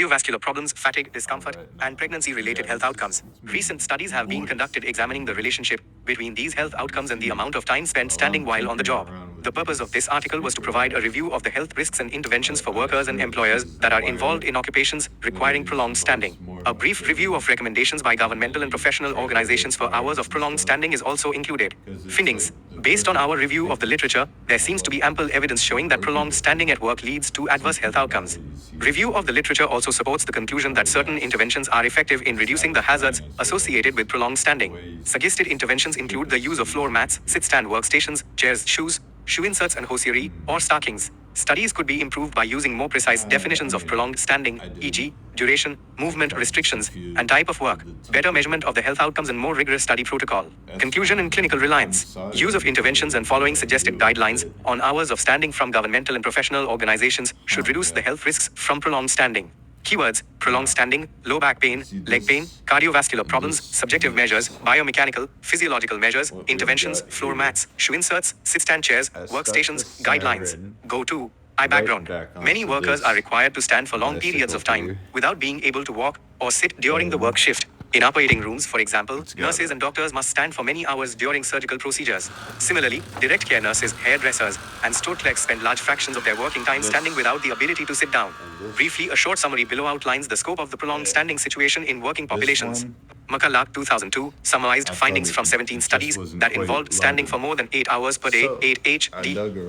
cardiovascular problems, fatigue, discomfort, and pregnancy-related health outcomes. Recent studies have been conducted examining the relationship between these health outcomes and the amount of time spent standing while on the job. The purpose of this article was to provide a review of the health risks and interventions for workers and employers that are involved in occupations requiring prolonged standing. A brief review of recommendations by governmental and professional organizations for hours of prolonged standing is also included. Findings. Based on our review of the literature, there seems to be ample evidence showing that prolonged standing at work leads to adverse health outcomes. Review of the literature also supports the conclusion that certain interventions are effective in reducing the hazards associated with prolonged standing. Suggested interventions include the use of floor mats, sit-stand workstations, chairs, shoe inserts and hosiery, or stockings. Studies could be improved by using more precise definitions of prolonged standing, e.g., duration, movement restrictions, and type of work, better measurement of the health outcomes and more rigorous study protocol. Conclusion and clinical reliance. Use of interventions and following suggested guidelines on hours of standing from governmental and professional organizations should reduce the health risks from prolonged standing. Keywords: prolonged standing, low back pain, leg pain, cardiovascular problems, subjective measures, biomechanical, physiological measures, interventions, floor mats, shoe inserts, sit-stand chairs, workstations, guidelines. Go to background. Many workers are required to stand for long periods of time without being able to walk or sit during the work shift. In operating rooms, for example, nurses and doctors must stand for many hours during surgical procedures. Similarly, direct care nurses, hairdressers, and store clerks spend large fractions of their working time standing without the ability to sit down. Briefly, a short summary below outlines the scope of the prolonged standing situation in working populations. McCulloch 2002 summarized findings from 17 studies that involved standing for more than 8 hours per day. 8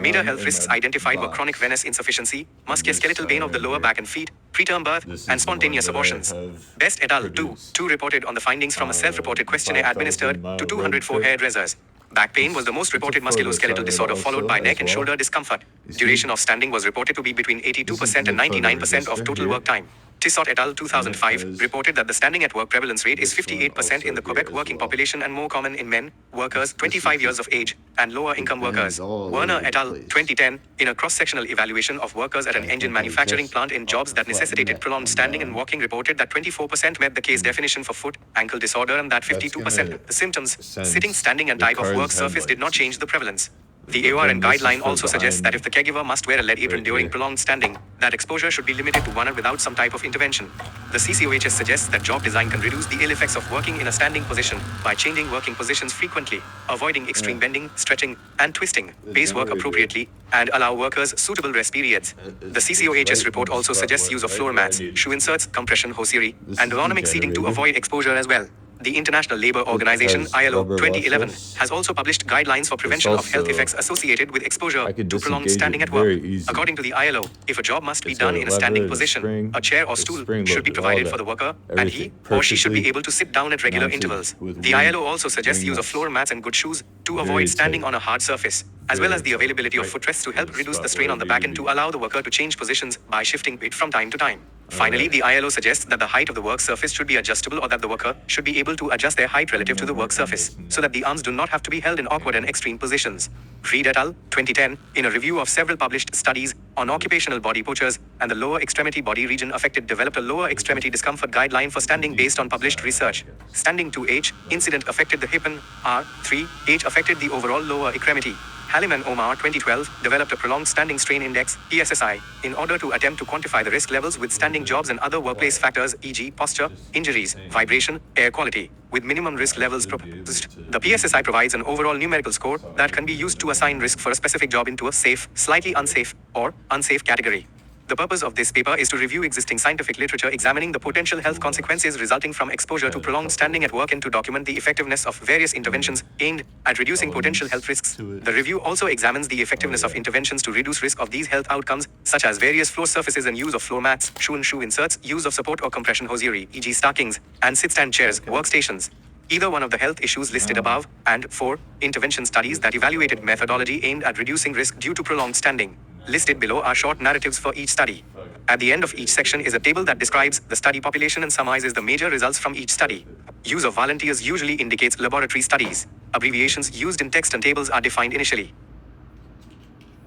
Major health risks identified were chronic venous insufficiency, musculoskeletal pain of the lower back and feet, preterm birth, and spontaneous abortions. Best et al. 2 reported on the findings from a self-reported questionnaire administered to 204 hairdressers. Back pain was the most reported musculoskeletal disorder, followed by neck and shoulder discomfort. Duration of standing was reported to be between 82% and 99% of total work time. Tissot et al. 2005 reported that the standing at work prevalence rate is 58% in the Quebec working population and more common in men, workers 25 years of age, and lower income workers. Werner et al. 2010, in a cross-sectional evaluation of workers at an engine manufacturing plant in jobs that necessitated prolonged standing and walking, reported that 24% met the case definition for foot, ankle disorder and that 52% the symptoms, sitting, standing and type of work surface did not change the prevalence. The AORN guideline also suggests that if the caregiver must wear a lead apron during prolonged standing, that exposure should be limited to 1 hour without some type of intervention. The CCOHS suggests that job design can reduce the ill effects of working in a standing position by changing working positions frequently, avoiding extreme bending, stretching, and twisting, pace work appropriately, and allow workers suitable rest periods. The CCOHS report also suggests use of floor mats, shoe inserts, compression hosiery, and ergonomic seating to avoid exposure as well. The International Labour Organization (ILO) 2011 has also published guidelines for prevention of health effects associated with exposure to prolonged standing at work. According to the ILO, if a job must be done in a standing position, a chair or stool should be provided for the worker, and he or she should be able to sit down at regular intervals. The ILO also suggests use of floor mats and good shoes to avoid standing on a hard surface, as well as the availability of footrests to help reduce the strain on the back and to allow the worker to change positions by shifting weight from time to time. Finally, the ILO suggests that the height of the work surface should be adjustable, or that the worker should be able to adjust their height relative to the work surface, so that the arms do not have to be held in awkward and extreme positions. Reed et al. 2010, in a review of several published studies on occupational body postures and the lower extremity body region affected, developed a lower extremity discomfort guideline for standing based on published research. Standing 2H, incident affected the hip and R3H affected the overall lower extremity. Halim and Omar 2012 developed a prolonged standing strain index (PSSI) in order to attempt to quantify the risk levels with standing jobs and other workplace factors, e.g., posture, injuries, vibration, air quality, with minimum risk levels proposed. The PSSI provides an overall numerical score that can be used to assign risk for a specific job into a safe, slightly unsafe, or unsafe category. The purpose of this paper is to review existing scientific literature examining the potential health consequences resulting from exposure to prolonged standing at work and to document the effectiveness of various interventions aimed at reducing potential health risks. The review also examines the effectiveness of interventions to reduce risk of these health outcomes, such as various floor surfaces and use of floor mats, shoe inserts, use of support or compression hosiery, e.g. stockings, and sit-stand chairs, workstations. Either one of the health issues listed above, and 4 intervention studies that evaluated methodology aimed at reducing risk due to prolonged standing. Listed below are short narratives for each study. At the end of each section is a table that describes the study population and summarizes the major results from each study. Use of volunteers usually indicates laboratory studies. Abbreviations used in text and tables are defined initially.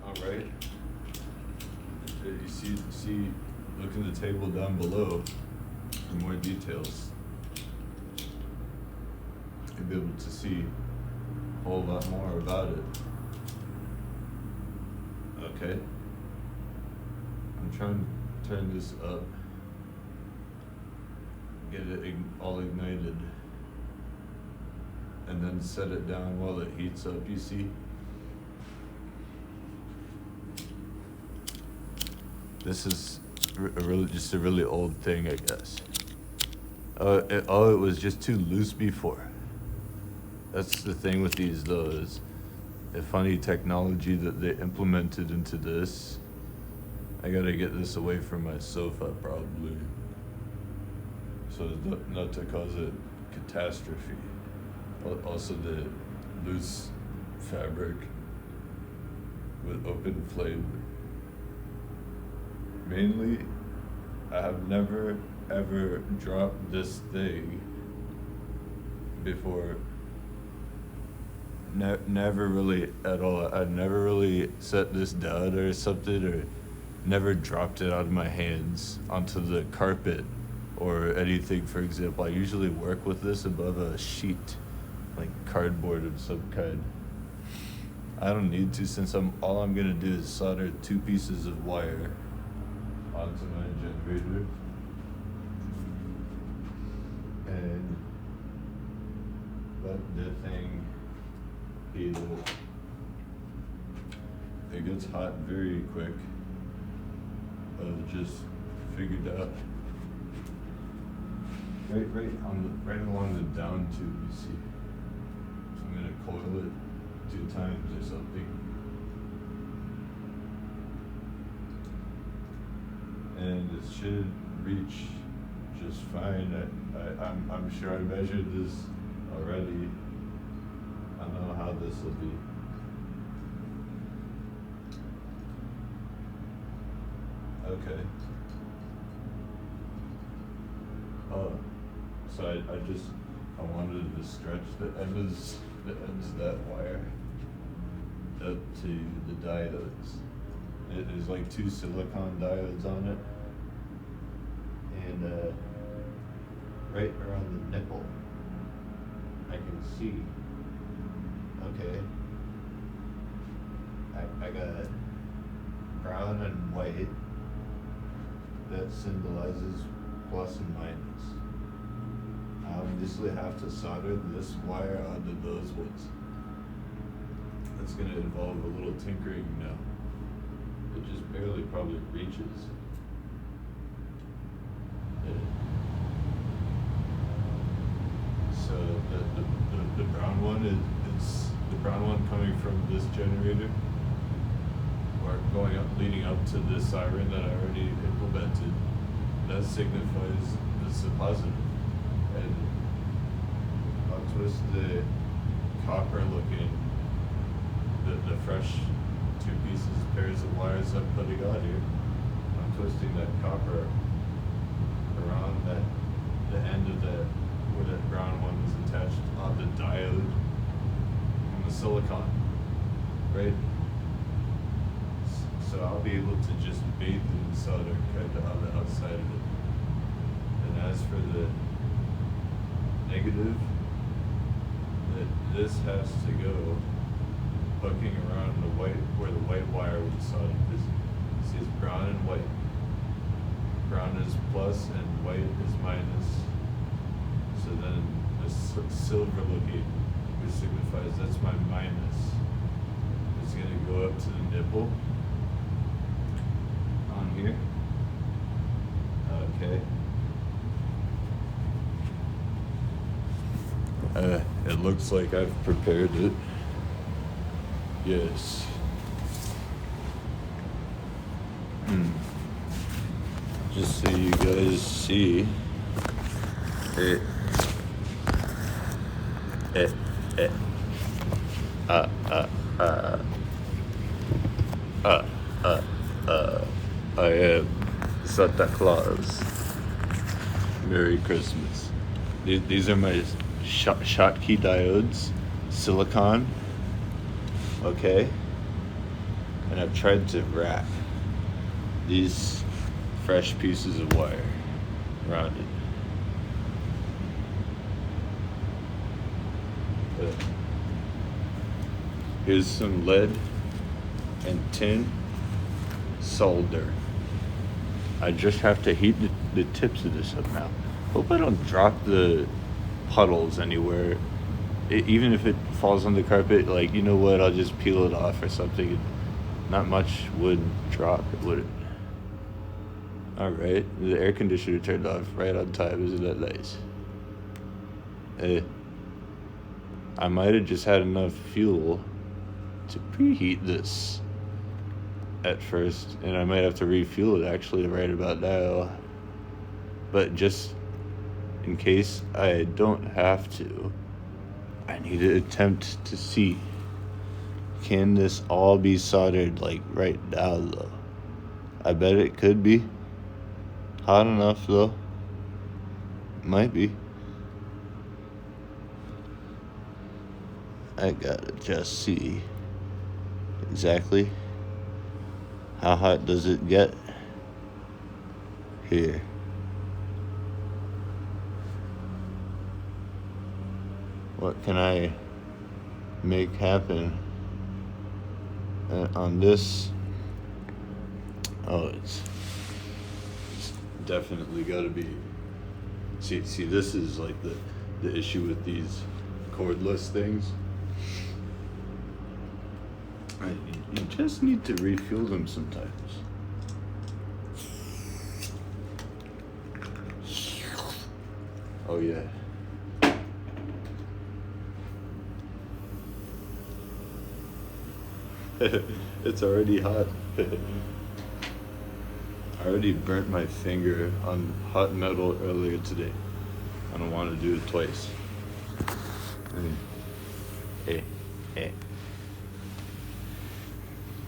All right. You see, look in the table down below for more details. You'll be able to see a whole lot more about it. Okay. I'm trying to turn this up. get it all ignited, and then set it down while it heats up, you see? This is just a really old thing, I guess. It was just too loose before. That's the thing with these, though, is a funny technology that they implemented into this. I gotta get this away from my sofa, probably, so as not to cause a catastrophe. Also, the loose fabric with open flame. Mainly, I have never ever dropped this thing before. Never really at all. I never really set this down or something, or never dropped it out of my hands onto the carpet or anything. For example, I usually work with this above a sheet, like cardboard of some kind. I don't need to, since all I'm gonna do is solder 2 pieces of wire onto my generator, and let the thing heat up. It gets hot very quick. Just figured out right along the down tube, you see. So I'm gonna coil it 2 times or something, and it should reach just fine. I'm sure I measured this already. I know how this will be. Okay. So I wanted to stretch the ends of that wire up to the diodes. There's like 2 silicon diodes on it, and right around the nipple, I can see. Okay. I got brown and white. That symbolizes plus and minus. I obviously have to solder this wire onto those ones. That's going to involve a little tinkering now. It just barely probably reaches. So the brown one is the brown one coming from this generator, or going up, leading up to this siren that I already implemented. That signifies this is positive. And I'll twist the copper looking, the fresh 2 pairs of wires I'm putting on here. I'm twisting that copper around the end of where that brown one is attached on the diode on the silicon, right? So I'll be able to just bathe in the solder kind of on the outside of it. And as for the negative, this has to go hooking around the white, where the white wire was soldered. See, it's brown and white. Brown is plus and white is minus. So then the silver looking, which signifies that's my minus, is going to go up to the nipple on here. Okay. It looks like I've prepared it. Yes. Just so you guys see it. I am Santa Claus. Merry Christmas. These are my Schottky diodes, silicon. Okay. And I've tried to wrap these fresh pieces of wire around it. Here's some lead and tin solder. I just have to heat the tips of this up now. Hope I don't drop the puddles anywhere. Even if it falls on the carpet, like, you know what, I'll just peel it off or something. Not much would drop, would it? Alright, the air conditioner turned off right on time. Isn't that nice? I might have just had enough fuel to preheat this at first, and I might have to refuel it actually right about now. But just in case I don't have to, I need to attempt to see, can this all be soldered like right now though? I bet it could be. Hot enough though. Might be. I gotta just see exactly how hot does it get here. What can I make happen on this? Oh, it's definitely gotta be. See, this is like the issue with these cordless things. You just need to refuel them sometimes. Oh yeah. It's already hot. I already burnt my finger on hot metal earlier today. I don't want to do it twice. Hey.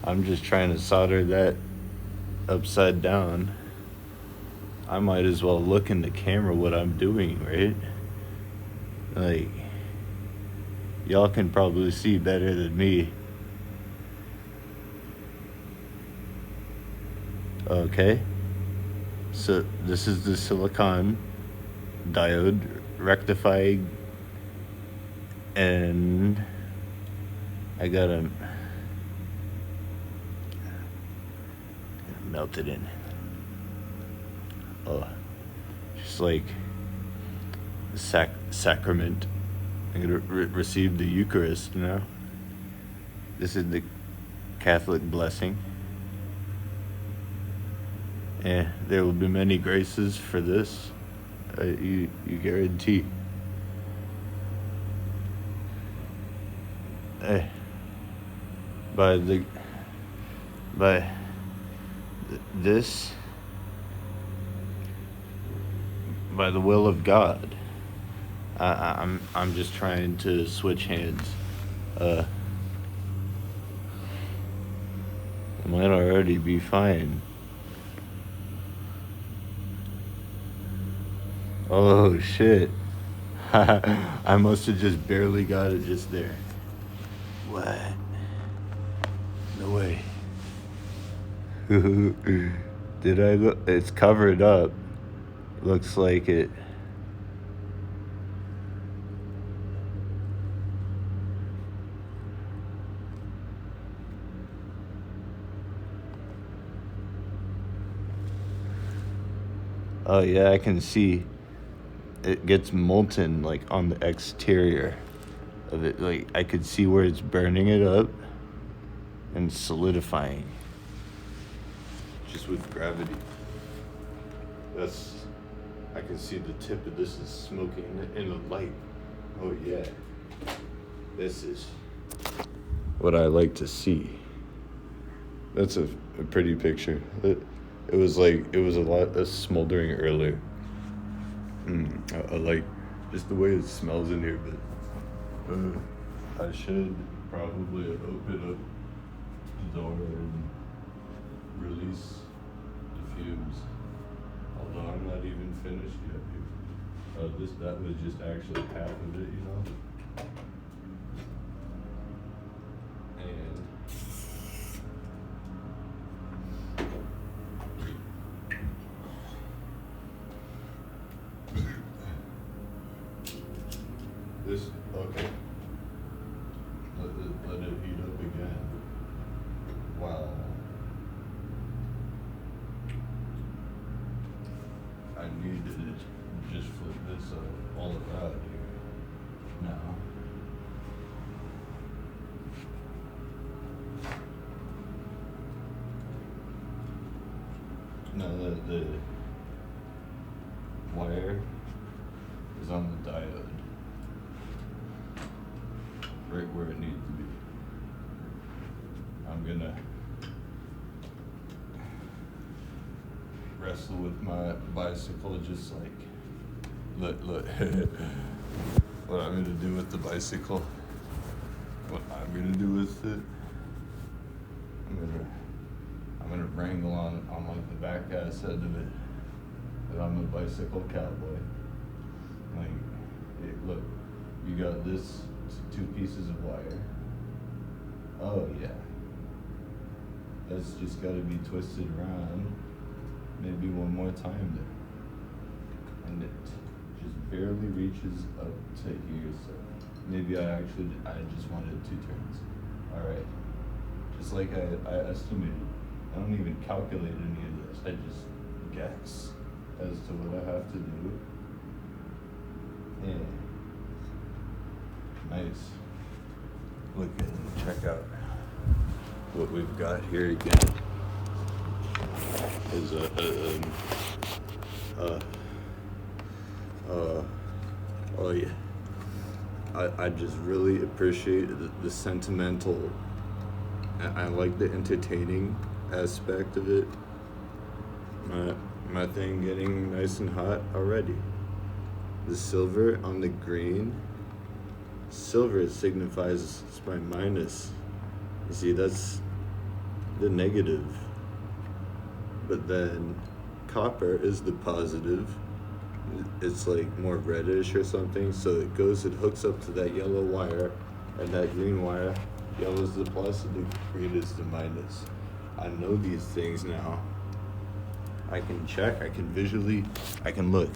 I'm just trying to solder that upside down. I might as well look in the camera what I'm doing, right? Like, y'all can probably see better than me. Okay. So this is the silicon diode rectifying, and I gotta melt it in. Oh, just like the sacrament. I'm gonna receive the Eucharist now. This is the Catholic blessing. And there will be many graces for this. You guarantee. By this, by the will of God, I'm just trying to switch hands. It might already be fine. Oh shit. I must have just barely got it just there. What? No way. Did I look? It's covered up. Looks like it. Oh yeah, I can see. It gets molten like on the exterior of it. Like I could see where it's burning it up and solidifying just with gravity. I can see the tip of this is smoking in the light. Oh yeah, this is what I like to see. That's a pretty picture. It was a lot smoldering earlier. I like just the way it smells in here, but I should probably open up the door and release the fumes. Although I'm not even finished yet. That was just actually half of it, you know. And this, okay. Let it heat up again. Wow. I needed it just this all around here now. Now the wire is on the diode, right where it needs to be. I'm gonna wrestle with my bicycle, just like, look, what I'm gonna do with the bicycle, what I'm gonna do with it, I'm gonna wrangle on like the back ass head of it, that I'm a bicycle cowboy. Like, look, you got this 2 pieces of wire. Oh yeah. That's just gotta be twisted around maybe one more time there. And it just barely reaches up to here, so maybe I just wanted 2 turns. Alright. Just like I estimated. I don't even calculate any of this. I just guess as to what I have to do. Yeah. Nice. Look at and check out what we've got here again. Is oh yeah. I just really appreciate the sentimental, and I like the entertaining aspect of it. My thing getting nice and hot already. The silver on the green. Silver signifies it's my minus. You see, that's the negative. But then copper is the positive. It's like more reddish or something. So it hooks up to that yellow wire, and that green wire. Yellow is the plus, and the green is the minus. I know these things now. I can check, I can visually, I can look.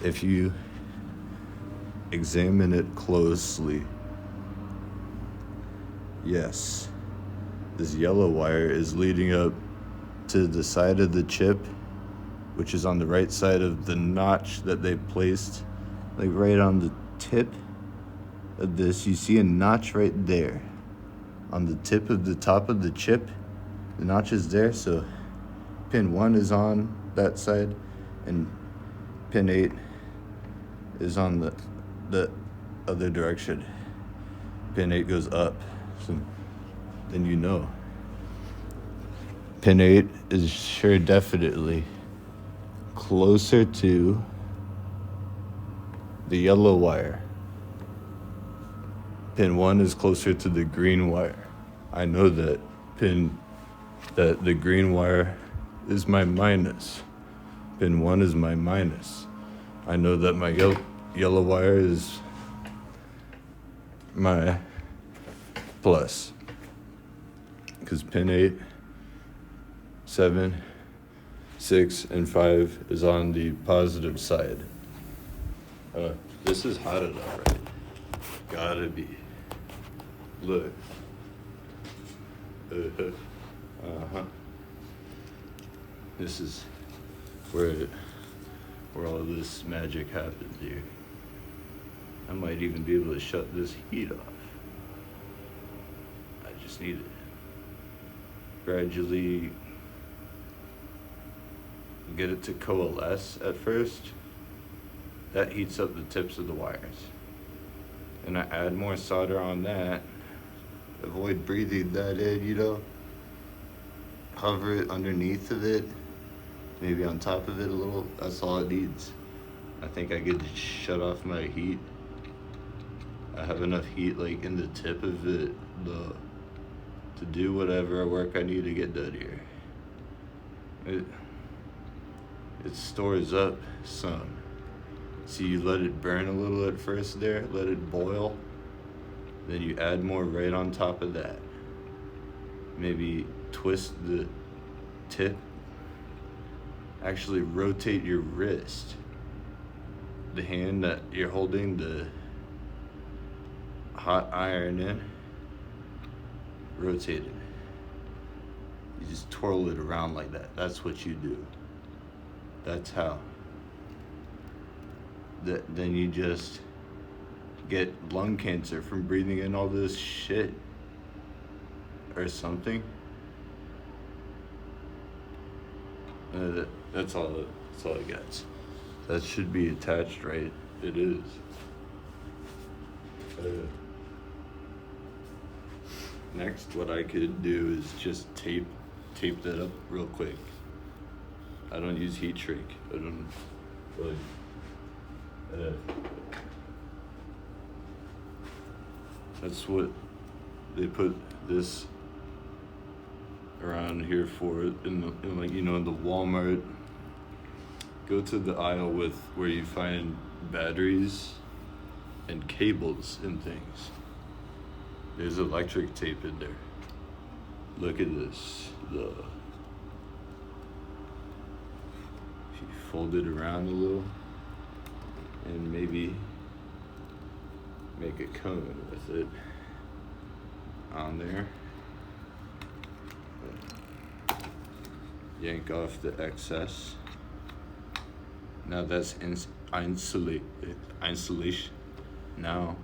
If you examine it closely, yes, this yellow wire is leading up to the side of the chip, which is on the right side of the notch that they placed, like right on the tip of this. You see a notch right there on the tip of the top of the chip. The notch is there, so pin 1 is on that side, and pin 8 is on the other direction. Pin 8 goes up, so then you know. Pin 8 is sure definitely closer to the yellow wire. Pin 1 is closer to the green wire. I know that the green wire is my minus. Pin 1 is my minus. I know that my yellow wire is my plus. Because pin 8, 7, 6, and 5 is on the positive side. This is hot enough, right? Gotta be. Look. This is where all this magic happens here. I might even be able to shut this heat off. I just need to gradually get it to coalesce at first. That heats up the tips of the wires. And I add more solder on that. Avoid breathing that in, Hover it underneath of it. Maybe on top of it a little. That's all it needs. I think I could shut off my heat. I have enough heat like in the tip of it to do whatever work I need to get done here. It stores up some. See, you let it burn a little at first there, let it boil. Then you add more right on top of that. Maybe twist the tip. Actually rotate your wrist. The hand that you're holding the hot iron in, rotate it. You just twirl it around like that. That's what you do. That's how. then you just get lung cancer from breathing in all this shit or something. That's all it gets. That should be attached, right? It is. Next, what I could do is just tape that up real quick. I don't use heat shrink. I don't really. That's what they put this around here for. In like in the Walmart. Go to the aisle with where you find batteries and cables and things. There's electric tape in there. Look at this. If you fold it around a little and maybe make a cone with it on there. Yank off the excess. Now that's insulation. Now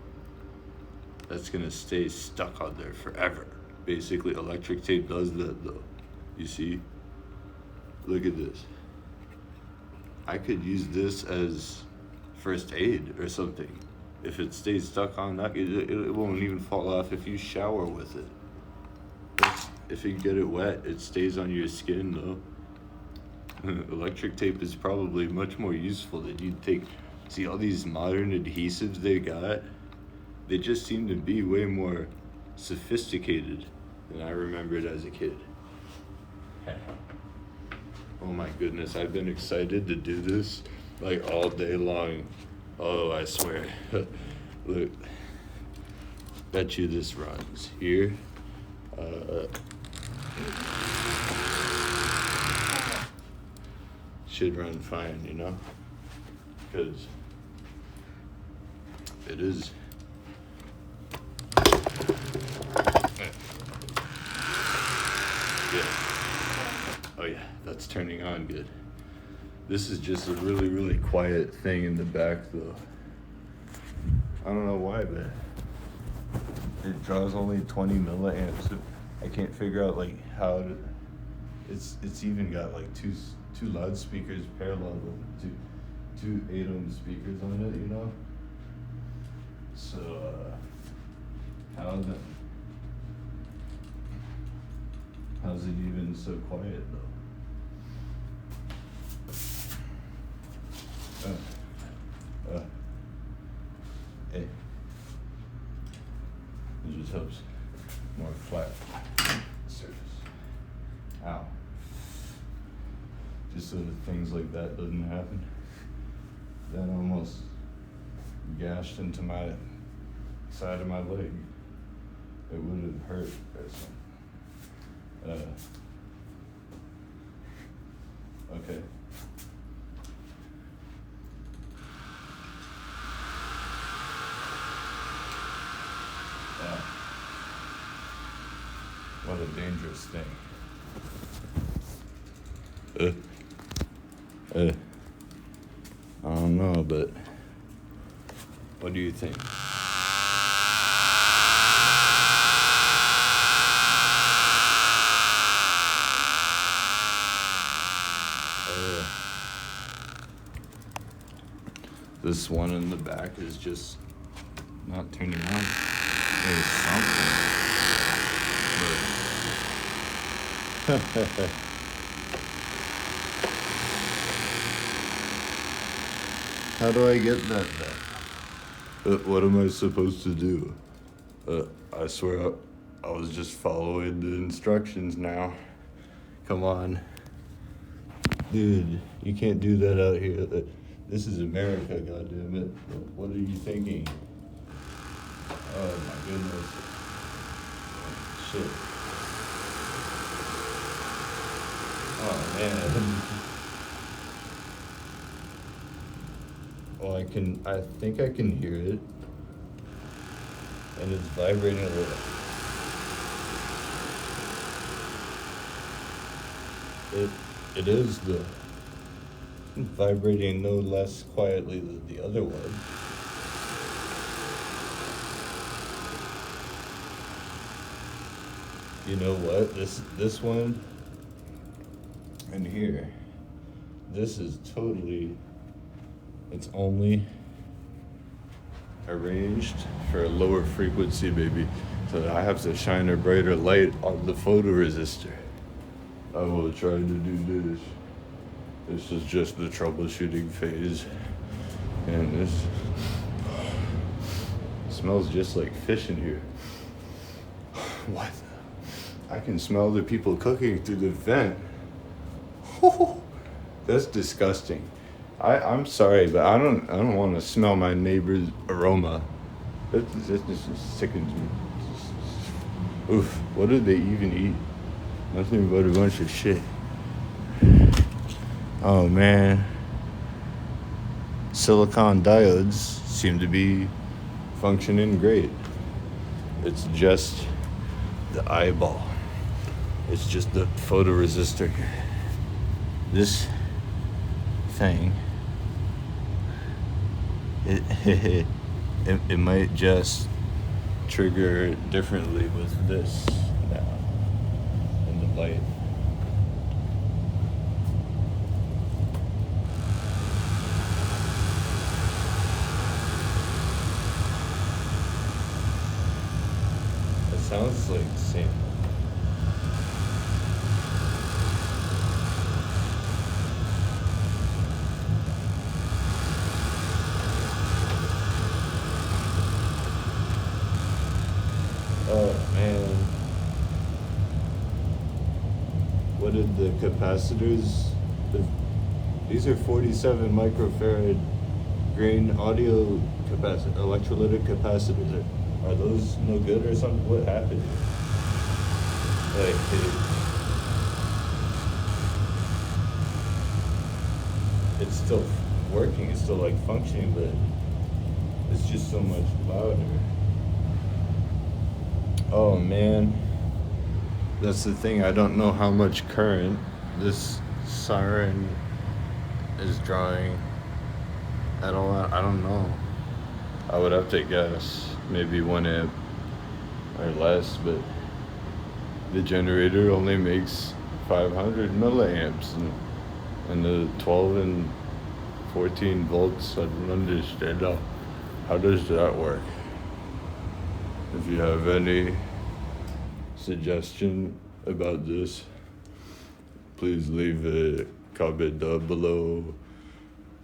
that's gonna stay stuck on there forever. Basically, electric tape does that though. You see? Look at this. I could use this as first aid or something. If it stays stuck on that, it won't even fall off if you shower with it. If you get it wet, it stays on your skin though. Electric tape is probably much more useful than you'd think. See all these modern adhesives they got? They just seem to be way more sophisticated than I remembered as a kid. Oh my goodness, I've been excited to do this like all day long. Oh, I swear. Look, bet you this runs here. Should run fine, because it is. Yeah. Oh yeah, that's turning on good. This is just a really, really quiet thing in the back though. I don't know why, but it draws only 20 milliamps. I can't figure out like how to, it's even got like two loudspeakers parallel with two 8-ohm speakers on it, So how's it even so quiet though? Hey. It just helps more flat surface. Ow. Just so that things like that doesn't happen. That almost gashed into my side of my leg. It would have hurt or something. Okay. What a dangerous thing. I don't know, but what do you think? This one in the back is just not turning on. There's something. But how do I get that back? What am I supposed to do? I swear I was just following the instructions now. Come on. Dude, you can't do that out here. This is America, goddammit. What are you thinking? Oh my goodness. Shit. Oh man. Well, I think I can hear it. And it's vibrating a little. It is though. vibrating no less quietly than the other one. You know what? This one and here, this is totally, it's only arranged for a lower frequency, baby. So I have to shine a brighter light on the photoresistor. I will try to do this. This is just the troubleshooting phase. And this smells just like fish in here. What? I can smell the people cooking through the vent. That's disgusting. I'm sorry, but I don't want to smell my neighbor's aroma. This just sickens me. Oof, what do they even eat? Nothing but a bunch of shit. Oh man. Silicon diodes seem to be functioning great. It's just the eyeball. It's just the photoresistor. This thing, it might just trigger differently with this now and the light. It sounds like sand. Oh man. What did the capacitors? These are 47 microfarad grain audio electrolytic capacitors. Are those no good or something? What happened? Like, it's still working, it's still like functioning, but it's just so much louder. Oh man, that's the thing. I don't know how much current this Siren is drawing at all. I don't know. I would have to guess maybe 1 amp or less, but the generator only makes 500 milliamps and the 12 and 14 volts. I don't understand how does that work. If you have any suggestion about this, please leave a comment down below.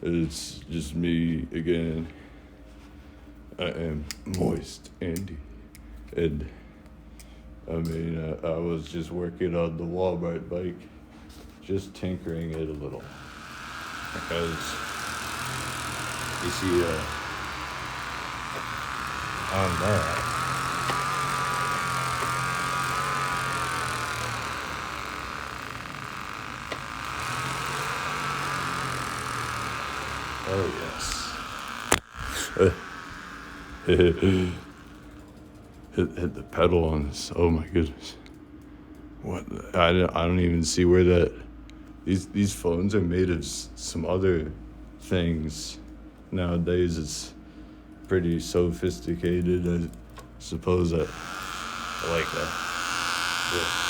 It's just me again. I am Moist Andy. And I mean, I was just working on the Walmart bike, just tinkering it a little. Because, you see, on that, oh yes. Hit the pedal on this. Oh my goodness. What? I don't even see where that. These phones are made of some other things. Nowadays it's pretty sophisticated. I suppose I like that. Yeah.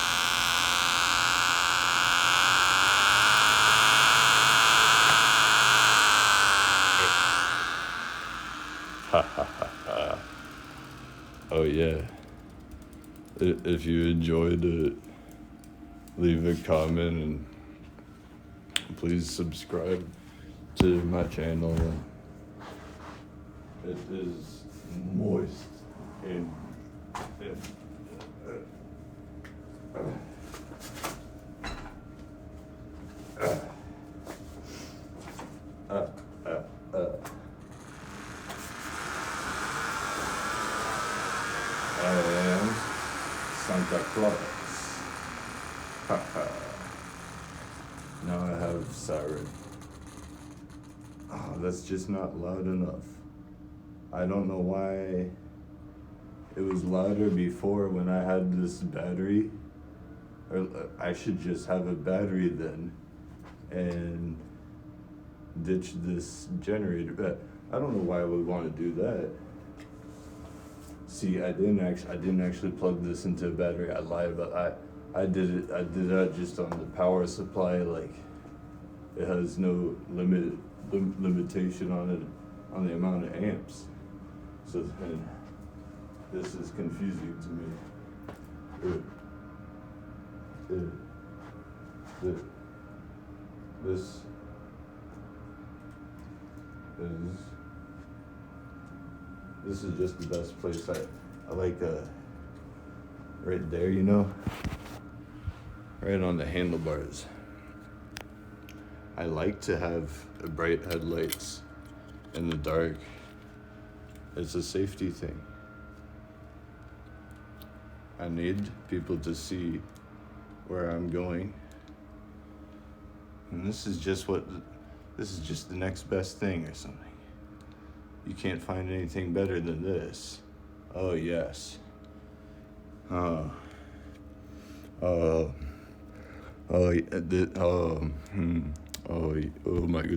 Oh yeah. If you enjoyed it, leave a comment and please subscribe to my channel. It is Moist and I am Santa Claus. Now I have Siren. Oh, that's just not loud enough. I don't know why it was louder before when I had this battery. Or I should just have a battery then. And ditch this generator. But I don't know why I would want to do that. See, I didn't actually plug this into a battery. I lied, but I did that just on the power supply. Like, it has no limitation on it, on the amount of amps. So then this is confusing to me. This is just the best place. I like right there, you know, right on the handlebars. I like to have bright headlights in the dark. It's a safety thing. I need people to see where I'm going. And this is just the next best thing or something. You can't find anything better than this. Oh, yes. Oh my goodness.